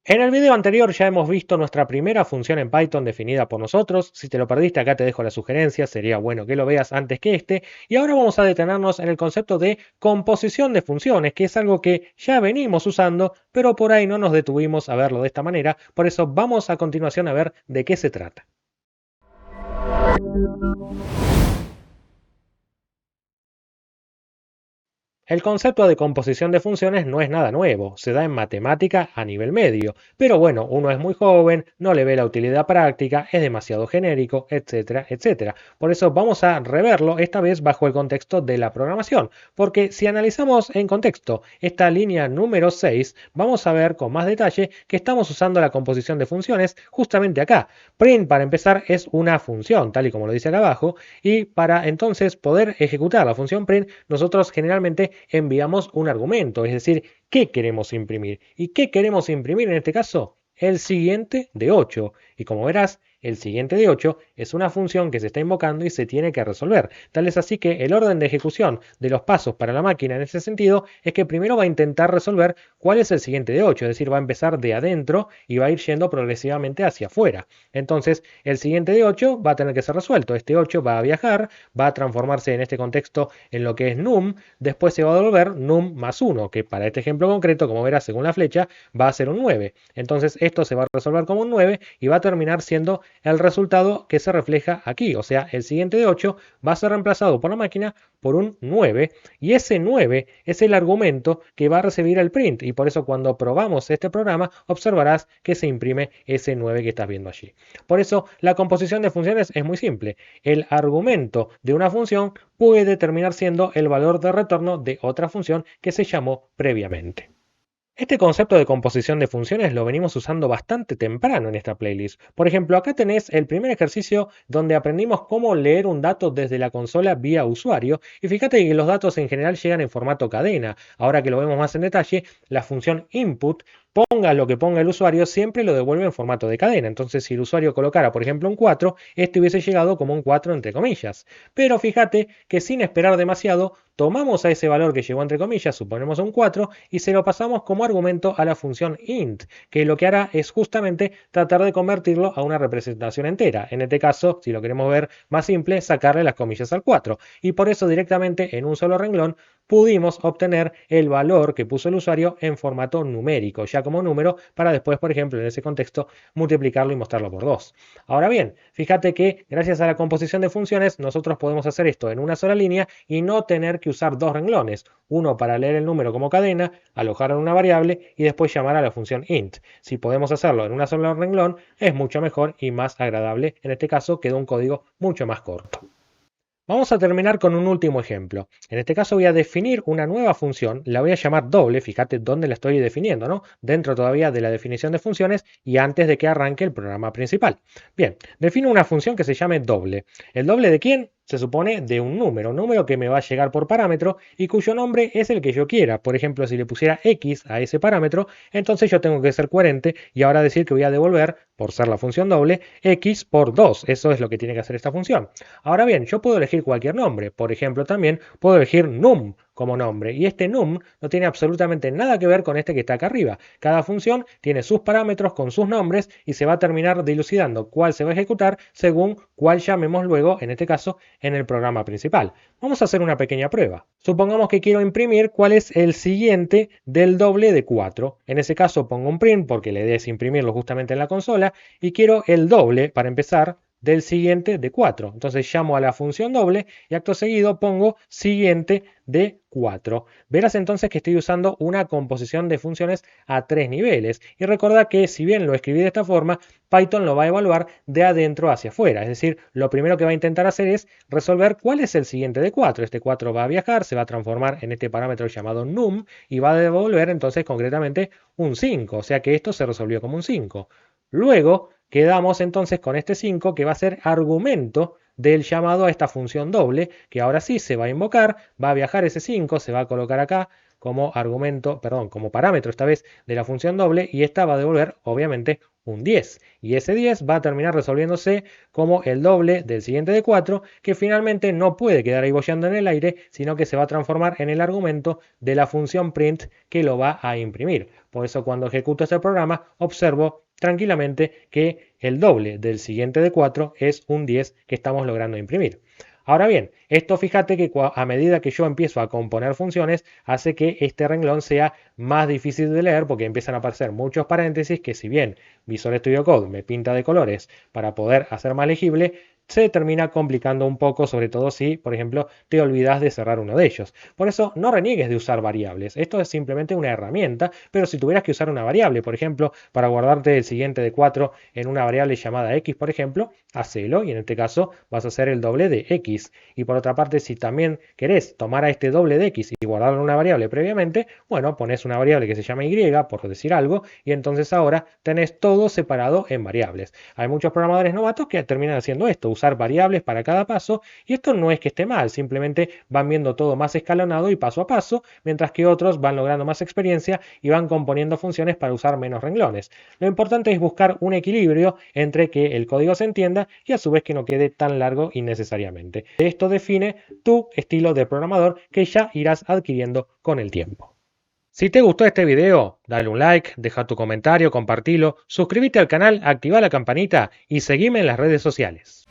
En el video anterior ya hemos visto nuestra primera función en Python definida por nosotros. Si te lo perdiste, acá te dejo la sugerencia, sería bueno que lo veas antes que este. Y ahora vamos a detenernos en el concepto de composición de funciones, que es algo que ya venimos usando, pero por ahí no nos detuvimos a verlo de esta manera. Por eso vamos a continuación a ver de qué se trata. El concepto de composición de funciones no es nada nuevo, se da en matemática a nivel medio, pero bueno, uno es muy joven, no le ve la utilidad práctica, es demasiado genérico, etcétera, etcétera. Por eso vamos a reverlo esta vez bajo el contexto de la programación, porque si analizamos en contexto esta línea número 6, vamos a ver con más detalle que estamos usando la composición de funciones justamente acá. Print, para empezar, es una función, tal y como lo dice acá abajo, y para entonces poder ejecutar la función print, nosotros generalmente enviamos un argumento, es decir, qué queremos imprimir. ¿Y qué queremos imprimir en este caso? El siguiente de 8. Y como verás, el siguiente de 8 es una función que se está invocando y se tiene que resolver. Tal es así que el orden de ejecución de los pasos para la máquina en ese sentido es que primero va a intentar resolver cuál es el siguiente de 8, es decir, va a empezar de adentro y va a ir yendo progresivamente hacia afuera. Entonces, el siguiente de 8 va a tener que ser resuelto. Este 8 va a viajar, va a transformarse en este contexto en lo que es num, después se va a devolver num más 1, que para este ejemplo concreto, como verás según la flecha, va a ser un 9. Entonces esto se va a resolver como un 9 y va a terminar siendo el resultado que se refleja aquí. O sea, el siguiente de 8 va a ser reemplazado por la máquina por un 9 y ese 9 es el argumento que va a recibir el print y por eso cuando probamos este programa observarás que se imprime ese 9 que estás viendo allí. Por eso la composición de funciones es muy simple. El argumento de una función puede terminar siendo el valor de retorno de otra función que se llamó previamente. Este concepto de composición de funciones lo venimos usando bastante temprano en esta playlist. Por ejemplo, acá tenés el primer ejercicio donde aprendimos cómo leer un dato desde la consola vía usuario y fíjate que los datos en general llegan en formato cadena. Ahora que lo vemos más en detalle, la función input, ponga lo que ponga el usuario, siempre lo devuelve en formato de cadena. Entonces, si el usuario colocara, por ejemplo, un 4, este hubiese llegado como un 4 entre comillas. Pero fíjate que sin esperar demasiado, tomamos a ese valor que llegó entre comillas, suponemos un 4, y se lo pasamos como argumento a la función int, que lo que hará es justamente tratar de convertirlo a una representación entera. En este caso, si lo queremos ver más simple, sacarle las comillas al 4. Y por eso directamente en un solo renglón pudimos obtener el valor que puso el usuario en formato numérico, ya como número, para después, por ejemplo, en ese contexto, multiplicarlo y mostrarlo por 2. Ahora bien, fíjate que gracias a la composición de funciones, nosotros podemos hacer esto en una sola línea y no tener que usar dos renglones, uno para leer el número como cadena, alojar en una variable y después llamar a la función int. Si podemos hacerlo en una sola renglón, es mucho mejor y más agradable. En este caso, queda un código mucho más corto. Vamos a terminar con un último ejemplo. En este caso voy a definir una nueva función, la voy a llamar doble, fíjate dónde la estoy definiendo, ¿no? Dentro todavía de la definición de funciones y antes de que arranque el programa principal. Bien, defino una función que se llame doble. ¿El doble de quién? Se supone de un número que me va a llegar por parámetro y cuyo nombre es el que yo quiera. Por ejemplo, si le pusiera x a ese parámetro, entonces yo tengo que ser coherente y ahora decir que voy a devolver, por ser la función doble, x por 2. Eso es lo que tiene que hacer esta función. Ahora bien, yo puedo elegir cualquier nombre. Por ejemplo, también puedo elegir num como nombre. Y este num no tiene absolutamente nada que ver con este que está acá arriba. Cada función tiene sus parámetros con sus nombres y se va a terminar dilucidando cuál se va a ejecutar según cuál llamemos luego, en este caso, en el programa principal. Vamos a hacer una pequeña prueba. Supongamos que quiero imprimir cuál es el siguiente del doble de 4. En ese caso pongo un print porque la idea es imprimirlo justamente en la consola y quiero el doble para empezar del siguiente de 4. Entonces llamo a la función doble y acto seguido pongo siguiente de 4. Verás entonces que estoy usando una composición de funciones a 3 niveles. Y recordad que si bien lo escribí de esta forma, Python lo va a evaluar de adentro hacia afuera. Es decir, lo primero que va a intentar hacer es resolver cuál es el siguiente de 4. Este 4 va a viajar, se va a transformar en este parámetro llamado num y va a devolver entonces concretamente un 5. O sea que esto se resolvió como un 5. Luego quedamos entonces con este 5 que va a ser argumento del llamado a esta función doble, que ahora sí se va a invocar, va a viajar ese 5, se va a colocar acá como argumento, perdón, como parámetro esta vez de la función doble y esta va a devolver obviamente un 10. Y ese 10 va a terminar resolviéndose como el doble del siguiente de 4, que finalmente no puede quedar ahí boyando en el aire, sino que se va a transformar en el argumento de la función print que lo va a imprimir. Por eso cuando ejecuto este programa observo tranquilamente que el doble del siguiente de 4 es un 10 que estamos logrando imprimir. Ahora bien, esto fíjate que a medida que yo empiezo a componer funciones, hace que este renglón sea más difícil de leer porque empiezan a aparecer muchos paréntesis que si bien Visual Studio Code me pinta de colores para poder hacer más legible, se termina complicando un poco, sobre todo si, por ejemplo, te olvidas de cerrar uno de ellos. Por eso, no reniegues de usar variables. Esto es simplemente una herramienta, pero si tuvieras que usar una variable, por ejemplo, para guardarte el siguiente de 4 en una variable llamada x, por ejemplo, hacelo y en este caso vas a hacer el doble de x. Y por otra parte, si también querés tomar a este doble de x y guardarlo en una variable previamente, bueno, pones una variable que se llama y, por decir algo, y entonces ahora tenés todo separado en variables. Hay muchos programadores novatos que terminan haciendo esto, usar variables para cada paso, y esto no es que esté mal, simplemente van viendo todo más escalonado y paso a paso, mientras que otros van logrando más experiencia y van componiendo funciones para usar menos renglones. Lo importante es buscar un equilibrio entre que el código se entienda y a su vez que no quede tan largo innecesariamente. Esto define tu estilo de programador que ya irás adquiriendo con el tiempo. Si te gustó este video, dale un like, deja tu comentario, compartilo, suscríbete al canal, activa la campanita y seguime en las redes sociales.